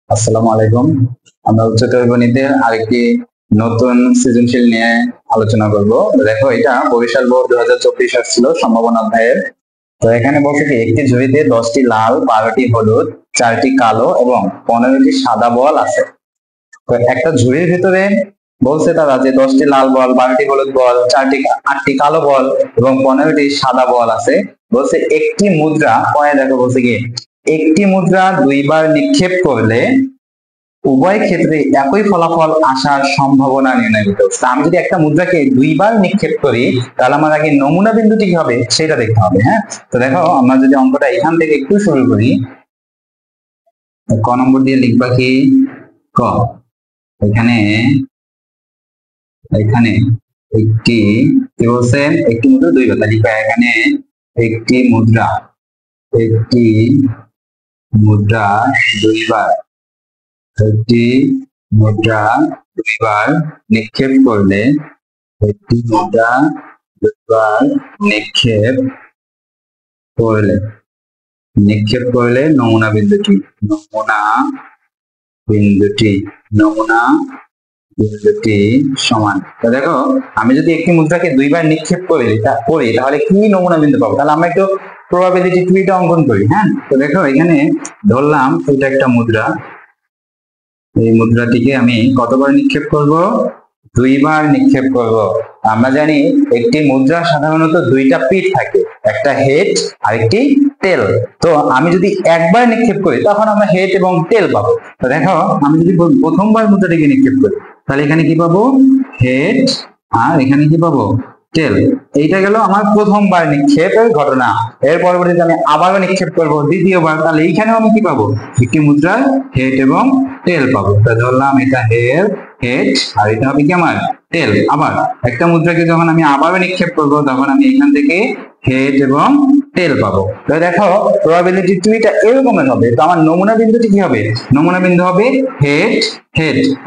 আসসালামু আলাইকুম। আমরা উচ্চতর গণিতের আরেকটি নতুন সৃজনশীল নিয়ে আলোচনা করব। দেখো, এটা বরিশাল বোর্ড 2024 আসছিল সম্ভাবনা অধ্যায়ের। তো এখানে বলছে কি, একটি ঝুড়িতে 10টি লাল, 12টি হলুদ, 4টি কালো এবং 15টি সাদা বল আছে। তো একটা ঝুড়ির ভিতরে বলছে তারা যে 10টি লাল বল, 12টি হলুদ বল, 8টি কালো বল এবং 15টি সাদা বল আছে। বলছে একটি মুদ্রা, দেখো বলছে কি, একটি মুদ্রা দুইবার নিক্ষেপ করলে উভয় ক্ষেত্রে একই ফলাফল আসার সম্ভাবনা নির্ণয় করতে হবে। আমি যদি একটা মুদ্রাকে দুইবার নিক্ষেপ করি, তাহলে আমার আগে নমুনা বিন্দুটি কি হবে সেটা দেখতে হবে। হ্যাঁ, তো দেখো, আমরা যদি অঙ্কটা এখান থেকে একটু শুরু করি, ক নম্বর দিয়ে লিখবা কি, ক, এখানে এখানে একটি, কি বলছে, একটি মুদ্রা দুইবার, তাহলে লিখবা এখানে একটি মুদ্রা দুইবার, একটি মুদ্রা দুইবার নিক্ষেপ করলে, একটি মুদ্রা দুইবার নিক্ষেপ করলে নমুনা বিন্দুটি সমান। তো দেখো, আমি যদি একটি মুদ্রাকে দুইবার নিক্ষেপ করি তাহলে কি নমুনা বিন্দু পাবো? তাহলে আমরা একটু প্রবাবিলিটি ট্রিটা অঙ্কন করি। হ্যাঁ, তো দেখো, এখানে ধরলাম এটা একটা মুদ্রা, এই মুদ্রাটিকে আমি কতবার নিক্ষেপ করব? দুইবার নিক্ষেপ করব। আমরা জানি একটি মুদ্রা সাধারণত দুইটা পিঠ থাকে, একটা হেড আর একটি টেল। তো আমি যদি একবার নিক্ষেপ করি তখন আমরা হেড এবং টেল পাবো। তো দেখো, আমি যদি প্রথমবার মুদ্রাটিকে নিক্ষেপ করি তাহলে এখানে কি পাবো? হেড, আর এখানে কি পাবো? টেল। এইটা গেল আমার প্রথমবার নিক্ষেপের ঘটনা। এর পরবর্তীতে আমি আবারও নিক্ষেপ করবো দ্বিতীয়বার, তাহলে এইখানেও আমি কি পাবো? একটি মুদ্রার হেড এবং টেল পাবো। তা ধরলাম এটা হেড, আর এটা হবে কি আমার টেল। আবার একটা মুদ্রাকে যখন আমি আবারও নিক্ষেপ করবো তখন আমি এখান থেকে হেড এবং টেল পাবো। তো দেখো, প্রবাবিলিটি ট্রিটা এরকমের হবে। তো আমার নমুনা বিন্দুটি কি হবে? নমুনা বিন্দু হবে হেড,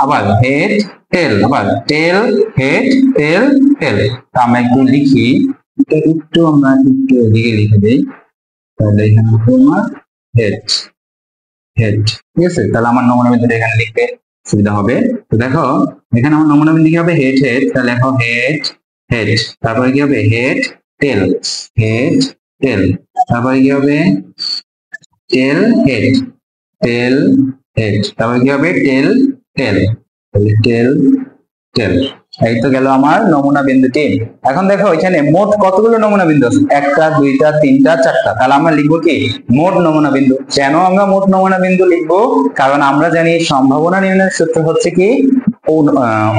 আবার হেড, টেল, আবার টেল, হেড, টেল, টেল। তা আমরা একটু লিখি, আমরা একটু এদিকে লিখে দিই, তাহলে এখানে আমার হেড, ঠিক আছে? তাহলে আমার নমুনা বিন্দুটা এখানে লিখতে সুবিধা হবে। তো দেখো, এখানে আমার নমুনা বিন্দু কি হবে? হেড, তাহলে লেখো হেড, তারপরে কি হবে? হেড, টেল, তারপরে কি হবে? টেল, হেড, তারপরে কি হবে? টেল, টেল। এই তো গেল আমার নমুনা বিন্দুটি। এখন দেখো, এখানে মোট কতগুলো নমুনা বিন্দু আছে? একটা, দুইটা, তিনটা, চারটা। তাহলে আমরা লিখবো কি? মোট নমুনা বিন্দু। কেন আমরা মোট নমুনা বিন্দু লিখবো? কারণ আমরা জানি সম্ভাবনা নির্ণয়ের সূত্র হচ্ছে কি,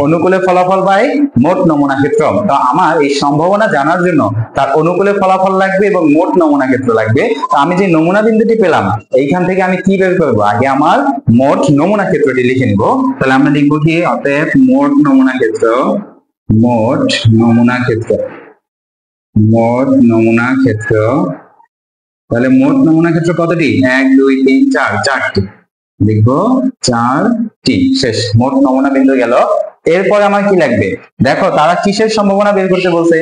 অনুকূলে ফলাফল বাই মোট নমুনা ক্ষেত্র। তো আমার এই সম্ভাবনা জানার জন্য তার অনুকূলে ফলাফল লাগবে এবং মোট নমুনা ক্ষেত্র লাগবে। তো আমি যে নমুনা বিন্দুটি পেলাম, এইখান থেকে আমি কি বের করবো? আগে আমার মোট নমুনা ক্ষেত্রটি লিখে নিব। তাহলে আমরা লিখবো কি, অতএব মোট নমুনা ক্ষেত্র, তাহলে মোট নমুনা ক্ষেত্র কতটি? 1 2 3 4, চারটি লিখবো, 4টি। শেষ, মোট নমুনা বিন্দু গেল। এরপর আমার কি লাগবে? দেখো, তারা কিসের সম্ভাবনা বের করতে বলছে?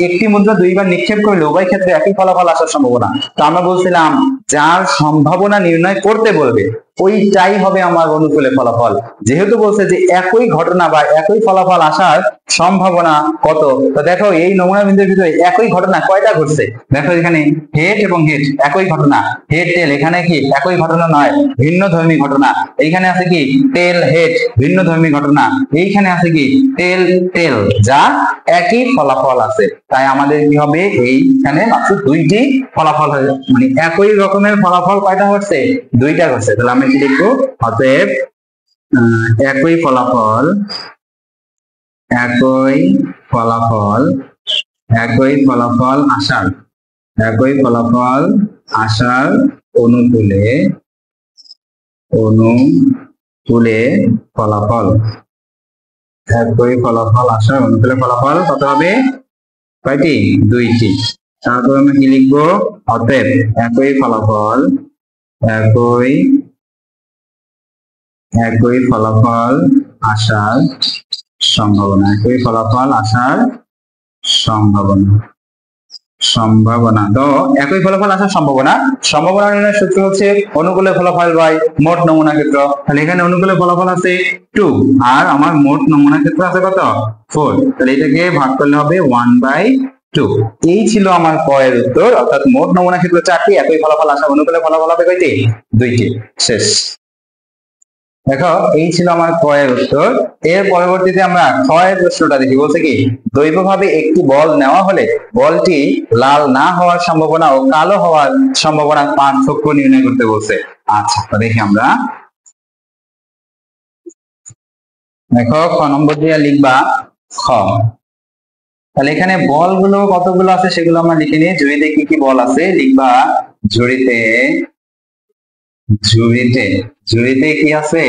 একটি মুদ্রা দুইবার নিক্ষেপ করলে উভয় ক্ষেত্রে একই ফলাফল আসার সম্ভাবনা। তো আমরা বলছিলাম যার সম্ভাবনা নির্ণয় করতে বলবে ওইটাই হবে আমার অনুকূলে ফলাফল। যেহেতু বলছে যে একই ঘটনা বা একই ফলাফল আসার সম্ভাবনা কত, তো দেখো এই নমুনা বিন্দুর ভিতরে একই ঘটনা কয়টা ঘটছে? দেখো, এখানে হেড এবং হেড একই ঘটনা, হেড টেল, এখানে কি একই ঘটনা নয়, ভিন্ন ধর্মী ঘটনা। এইখানে আছে কি টেল হেড, ভিন্ন ধর্মী ঘটনা। এইখানে আছে কি টেল টেল, যা একই ফলাফল আছে। তাই আমাদের কি হবে? এইখানে মাত্র দুইটি ফলাফল হবে, মানে একই রকমের ফলাফল কয়টা ঘটছে? দুইটা ঘটছে। তাহলে আমি কি লিখবো? অতএব একই ফলাফল আসার অনুকূলে ফলাফল, একই ফলাফল আসার অনুকূলে ফলাফল কত হবে? কয়টি? দুইটি। তারপর আমরা কি লিখবো? অতএব একই ফলাফল আসার সম্ভাবনা, সম্ভাবনা। তো একই ফলাফল আসার সম্ভাবনা, সম্ভাবনা নির্ণয়ের সূত্র হচ্ছে অনুকূলে ফলাফল বাই মোট নমুনা ক্ষেত্র। তাহলে এখানে অনুকূলে ফলাফল আছে 2 আর আমার মোট নমুনা ক্ষেত্র আছে কত 4, তাহলে এটাকে ভাগ করলে হবে 1/2। এই ছিল আমার ক এর উত্তর, অর্থাৎ মোট নমুনা ক্ষেত্র 4টি, একই ফলাফল আসা অনুকূলে ফলাফল হবে কয়টি 2টি। শেষ। দেখো এই ছিল আমার ক এর উত্তর। এর পরবর্তীতে আমরা খ এর প্রশ্নটা দেখি। বলছে কি দৈবভাবে একটি বল নেওয়া হলে বলটি লাল না হওয়ার সম্ভাবনা ও কালো হওয়ার সম্ভাবনার পার্থক্য নির্ণয় করতে বলছে। আচ্ছা তো দেখি আমরা। দেখো খ নম্বর দিয়ে লিখবা খ। তাহলে এখানে বলগুলো কতগুলো আছে সেগুলো আমরা লিখে নিই। ঝুড়িতে কি কি বল আছে লিখবা। ঝুড়িতে ঝুড়িতে ঝুড়িতে কি আছে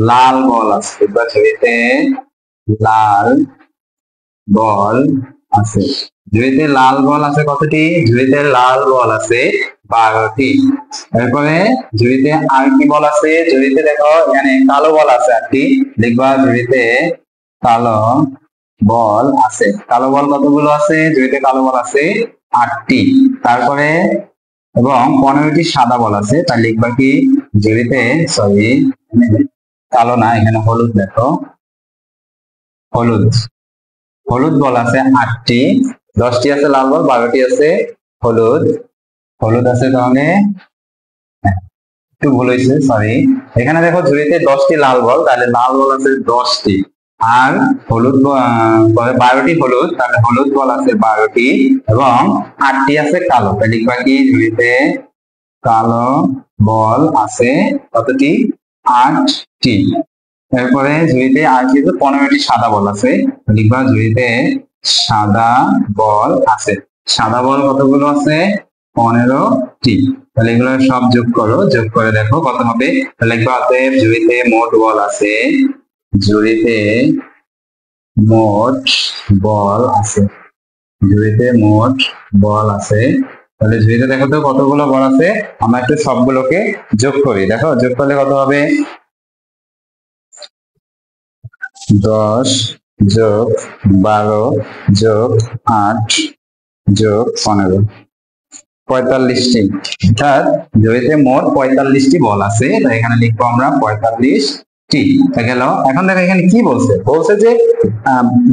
লাল বল আছে। লিখবা ঝুড়িতে লাল বল আছে। ঝুড়িতে লাল বল আছে কতটি? ঝুড়িতে লাল বল আছে 12টি। এরপরে ঝুড়িতে আর কি বল আছে? ঝুড়িতে দেখো এখানে কালো বল আছে 8টি। লিখবা ঝুড়িতে কালো বল আছে। কালো বল কতগুলো আছে? ঝুড়িতে কালো বল আছে 8টি। তারপরে এবং 15টি সাদা বল আছে। তাই লিখবা কি ঝুড়িতে, সরি কালো না, এখানে হলুদ, দেখো হলুদ, হলুদ বল আছে 8টি। 10টি আছে লাল বল, 12টি আছে হলুদ। হলুদ আছে তাহলে একটু ভুল হয়েছে, সরি। এখানে দেখো ঝুড়িতে 10টি লাল বল, তাহলে লাল বল আছে 10টি আর হলুদ 12টি হলুদ, তাহলে হলুদ বল আছে 12টি এবং 8টি আছে কালো। তাই লিখবা কি ঝুড়িতে কালো বল আছে কতটি? 8টি। এরপরে ঝুড়িতে আর কি 15টি সাদা বল আছে। লিখবা ঝুড়িতে সাদা বল আছে। সাদা বল কতগুলো আছে? 15টি। তাহলে এগুলো সব যোগ করো, যোগ করে দেখো কত হবে। তাহলে লিখবা অতএব ঝুড়িতে মোট বল আছে, ঝুড়িতে মোট বল আছে, ঝুড়িতে মোট বল আছে। তাহলে ঝুড়িতে দেখো তো কতগুলো বল আছে। আমরা একটু সবগুলোকে যোগ করি। দেখো যোগ করলে কত হবে? 10 যোগ 12 যোগ 8 যোগ 15, 45টি। অর্থাৎ ঝুড়িতে মোট 45টি বল আছে। তাই এখানে লিখবো আমরা 45টি। গেল। এখন দেখো এখানে কি বলছে। বলছে যে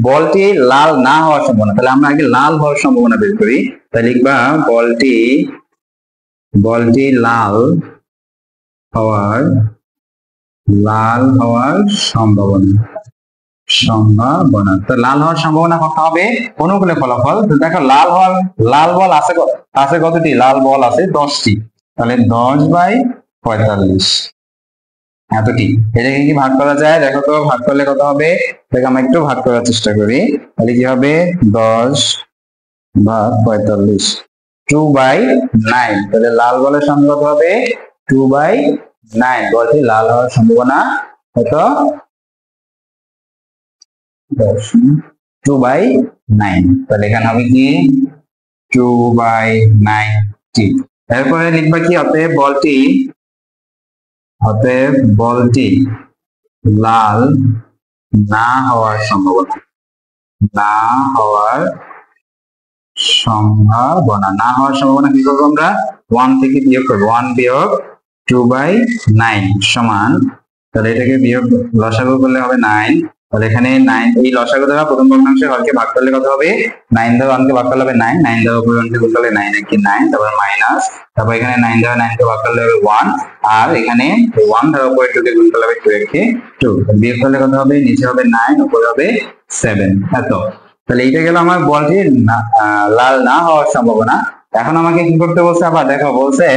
বলটি লাল না হওয়ার সম্ভাবনা। তাহলে আমরা আগে লাল হওয়ার সম্ভাবনা বের করি। তাই লিখবা বলটি লাল হওয়ার সম্ভাবনা। তো লাল হওয়ার সম্ভাবনা কত হবে? অনুকূলে ফলাফল। তো দেখো লাল বল আছে কতটি? লাল বল আছে 10টি। তাহলে 10/45 এতটি। এটাকে কি ভাগ করা যায়? দেখো তো ভাগ করলে কত হবে? দেখো আমরা একটু ভাগ করার চেষ্টা করি। তাহলে কি হবে? 10/45, 2/9। তাহলে লাল বলের সংখ্যা কত হবে? 2/9। বলছি লাল হওয়ার সম্ভাবনা কত? 2/9। তাহলে এখানে হবে কি 2/9টি। এরপরে লিখবা কি অতএব বলটি লাল না হওয়ার সম্ভাবনা, না হওয়ার সম্ভাবনা কি করবো আমরা? 1 থেকে বিয়োগ করবো। 1 বিয়োগ 2/9 সমান, তাহলে এটাকে বিয়োগ লসাগু করলে হবে 9। তাহলে এখানে 9, এই লসাগু দ্বারা প্রথম ভগ্নাংশের হরকে ভাগ করলে কত হবে? 9 দ্বারা 1 কে ভাগ করলে হবে 9, 9 দ্বারা উপরের 1 কে গুণ করলে 9 কি 9, তারপর মাইনাস, তারপর এখানে 9 দ্বারা 9 কে ভাগ করলে হবে 1 আর এখানে 1 দ্বারা উপরের 2 কে গুণ করলে হবে 2 কে 2। বিয়োগ করলে কত হবে? নিচে হবে 9, উপরে হবে 7। এত। তাহলে এইটা গেল আমার বলটি লাল না হওয়ার সম্ভাবনা। এখন আমাকে কি করতে বলছে? আবার দেখো বলছে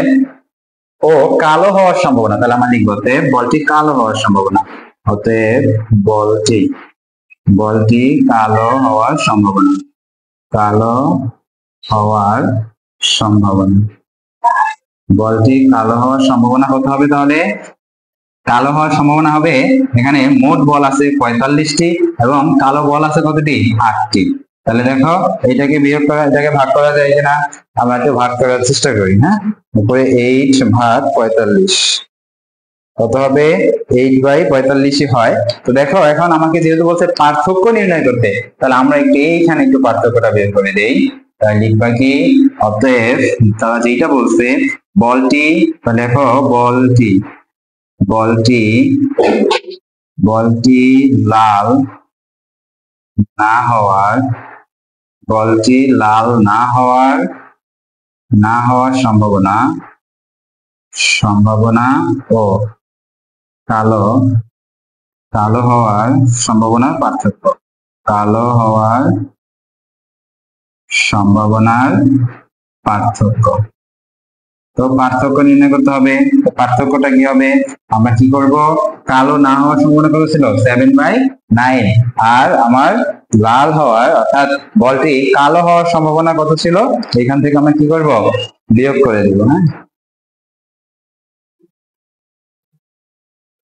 ও কালো হওয়ার সম্ভাবনা। তাহলে আমরা লিখবো বলটি কালো হওয়ার সম্ভাবনা। অতএব বলটি কালো হওয়ার সম্ভাবনা, কালো হওয়ার সম্ভাবনা। বলটি কালো হওয়ার সম্ভাবনা কত হবে? তাহলে কালো হওয়ার সম্ভাবনা হবে, এখানে মোট বল আছে 45টি এবং কালো বল আছে কতটি? 8টি। তাহলে দেখো এটাকে বিয়োগ করা, এটাকে ভাগ করা যায় কিনা? আমরা একটু ভাগ করার চেষ্টা করি। হ্যাঁ, উপরে 8/45 কত হবে? 8/45 হয়। তো দেখো এখন আমাকে যেহেতু বলছে পার্থক্য নির্ণয় করতে, তাহলে আমরা একটু এইখানে একটু পার্থক্যটা বের করে দেই। তাই লিখবা কি অতএব তারা যেটা বলছে বলটি, লেখো বলটি বলটি বলটি লাল না হওয়ার বলটি লাল না হওয়ার সম্ভাবনা ও কালো হওয়ার সম্ভাবনার পার্থক্য। কালো হওয়ার সম্ভাবনার পার্থক্য। তো পার্থক্য নির্ণয় করতে হবে। তো পার্থক্যটা কি হবে? আমরা কি করব? কালো না হওয়ার সম্ভাবনা কত ছিল? 7/9। আর আমার লাল হওয়ার অর্থাৎ বলটি কালো হওয়ার সম্ভাবনা কত ছিল? এখান থেকে আমরা কি করব? বিয়োগ করে দিব। হ্যাঁ,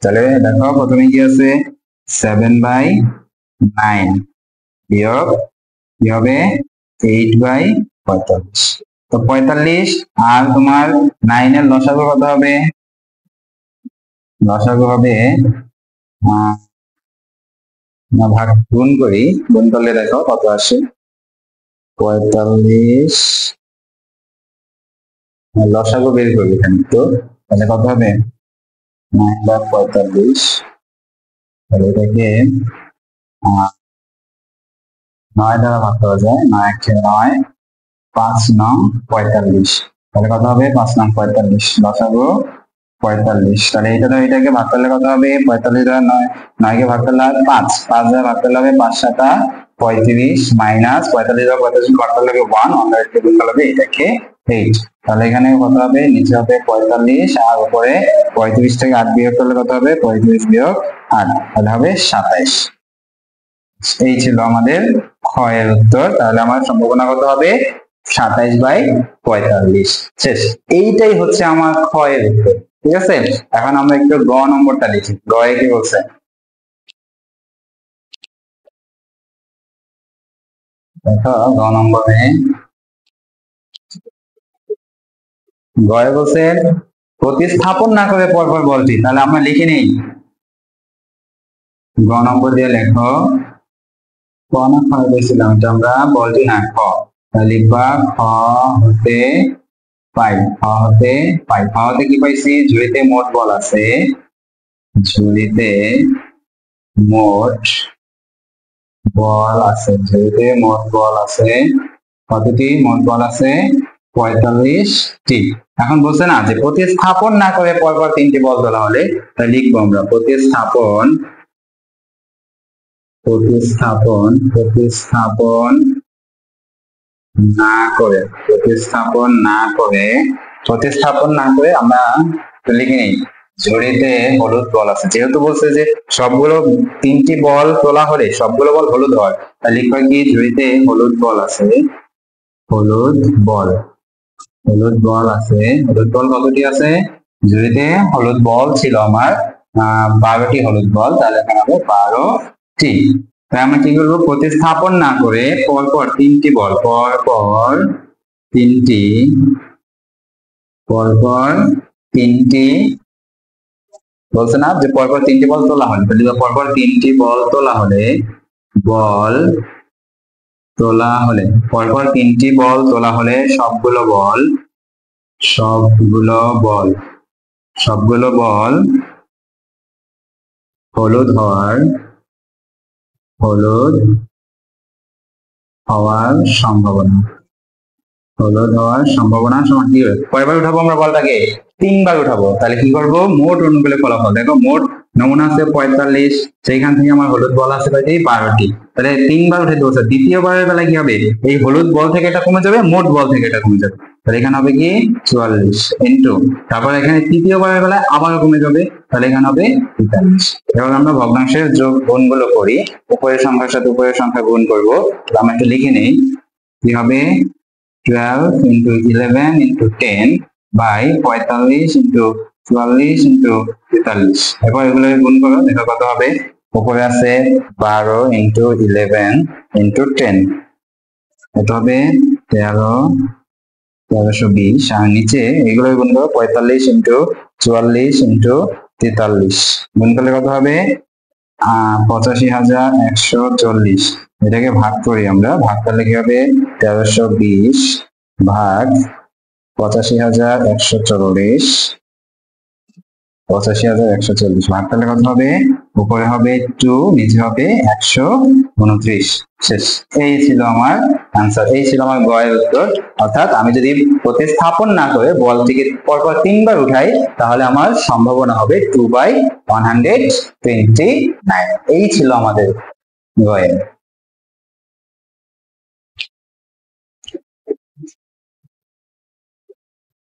তাহলে দেখো প্রথমে কি আছে? 7/9 বিয়োগ কি হবে? 8/45। তো 45 আর তোমার 9 এর লসাগু কত হবে? লসাগু হবে ভাগ গুণ করি, গুণ করলে দেখো কত আসে? 45 লসাগু বের করি এখানে। তো তাহলে কত হবে? 9/45। তাহলে এটাকে 9 দ্বারা ভাগ করা যায়। 9 5 45। তাহলে কত হবে? 5 লসাগু 45। তাহলে এটা তো এটাকে ভাগ করলে কত হবে? 45 দ্বারা 9 কে ভাগ করলে 5 দ্বারা ভাগ করলে হবে 5 7 35 মাইনাস 45 দ্বারা 45 ভাগ করলে হবে 1 100 গুণ করলে হবে এটাকে 8। তাহলে এখানে কত হবে? নিচে হবে 45 আর উপরে 35 থেকে 8 বিয়োগ করলে কত হবে? 35 বিয়োগ 8 তাহলে হবে 27। এই ছিল আমাদের ক্ষয়ের উত্তর। তাহলে আমার সম্ভাবনা কত হবে? 27/45। শেষ। এইটাই হচ্ছে আমার ক্ষয়ের উত্তর। ঠিক আছে, এখন আমরা একটু গ নম্বরটা লিখি। গ এ কি বলছে? দেখো গ নম্বরে গয়ে বলছে প্রতিস্থাপন না করে পরপর বলটি। তাহলে আমরা লিখে নিই। গ নম্বর দিয়ে লেখো ক না খ দিয়েছিলাম, এটা আমরা বলটি না খ। লিখবা খ হতে পাই। খ হতে পাই। খ হতে কি পাইছি? ঝুড়িতে মোট বল আছে। ঝুড়িতে মোট বল আছে। ঝুড়িতে মোট বল আছে কতটি? মোট বল আছে 45টি। এখন বলছে না যে প্রতিস্থাপন না করে পরপর 3টি বল তোলা হলে, তাহলে লিখবো আমরা প্রতিস্থাপন না করে আমরা লিখে নিই ঝুড়িতে হলুদ বল আছে। যেহেতু বলছে যে সবগুলো 3টি বল তোলা হলে সবগুলো বল হলুদ হয়, তাহলে লিখবা কি ঝুড়িতে হলুদ বল আছে। হলুদ বল আছে। হলুদ বল কতটি আছে? ঝুড়িতে হলুদ বল ছিল আমার 12টি হলুদ বল। তাহলে এখানে হবে 12টি। তাই আমরা কি করবো? প্রতিস্থাপন না করে পরপর 3টি বল পরপর তিনটি বলছে না যে পরপর 3টি বল তোলা হলে, তাহলে পরপর 3টি বল তোলা হলে পরপর 3টি বল তোলা হলে সবগুলো বল হলুদ হওয়ার সম্ভাবনা সমান কি হবে? কয়বার উঠাবো আমরা বলটাকে? 3বার উঠাবো। তাহলে কি করবো? মোট অনুকূলে ফলাফল দেখো, মোট নমুনা আছে 45, সেইখান থেকে আমার হলুদ বল আছে কয়টি? 12টি। তাহলে 3বার উঠে দেবো। দ্বিতীয়বারের বেলায় কি হবে? এই হলুদ বল থেকে এটা কমে যাবে, মোট বল থেকে এটা কমে যাবে। তাহলে এখানে হবে কি 44 ইন্টু, তারপর এখানে তৃতীয়বারের বেলায় আবারও কমে যাবে, তাহলে এখানে হবে 43। এবার আমরা ভগ্নাংশের যোগ গুণগুলো করি। উপরের সংখ্যার সাথে উপরের সংখ্যা গুণ করবো। আমরা একটু লিখে নেই কি হবে? 12 into 11 into 10 by 45 into 44 into 43। এরপর এগুলো গুণ করো, দেখো কত হবে। উপরে আছে 12 into 11 into 10, এটা হবে 1320। আর নিচে এগুলো গুণ করো 45 into 44 into 43, গুণ করলে কত হবে? 85,140। এটাকে ভাগ করি আমরা, ভাগ করলে কি হবে 1320 ভাগ 85,140, 85,140 ভাগ করলে কত হবে? উপরে হবে 2, নিচে হবে 129। শেষ। এই ছিল আমার আনসার, এই ছিল আমার গয়ের উত্তর। অর্থাৎ আমি যদি প্রতিস্থাপন না করে বলটিকে পরপর 3 বার উঠাই তাহলে আমার সম্ভাবনা হবে 2/129। এই ছিল আমাদের গয়ের।